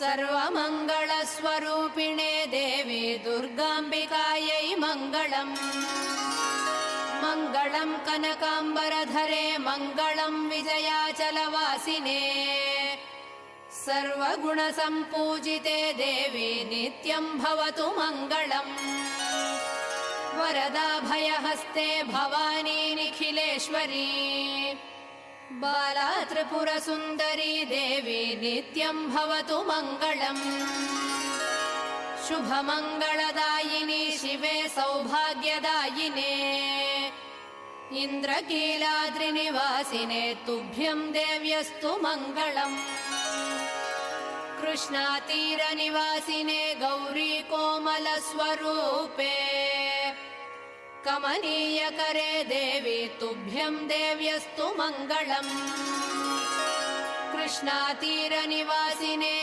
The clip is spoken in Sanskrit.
सर्वमङ्गलस्वरूपिणे देवी दुर्गाम्बिकायै मङ्गलम्। मङ्गलम् कनकाम्बरधरे मङ्गलम् विजयाचलवासिने सर्वगुणसम्पूजिते देवी नित्यम् भवतु मङ्गलम्। वरदाभयहस्ते भवानी निखिलेश्वरी बाला त्रिपुरसुन्दरी देवी नित्यम् भवतु मङ्गलम्। शुभमङ्गलदायिनी शिवे सौभाग्यदायिने इन्द्रकीलाद्रिनिवासिने तुभ्यम् देव्यस्तु मङ्गलम्। कृष्णातीरनिवासिने गौरी कोमलस्वरूपे कमनीयकरे देवी तुभ्यम् देव्यस्तु मङ्गलम्। कृष्णातीरनिवासिने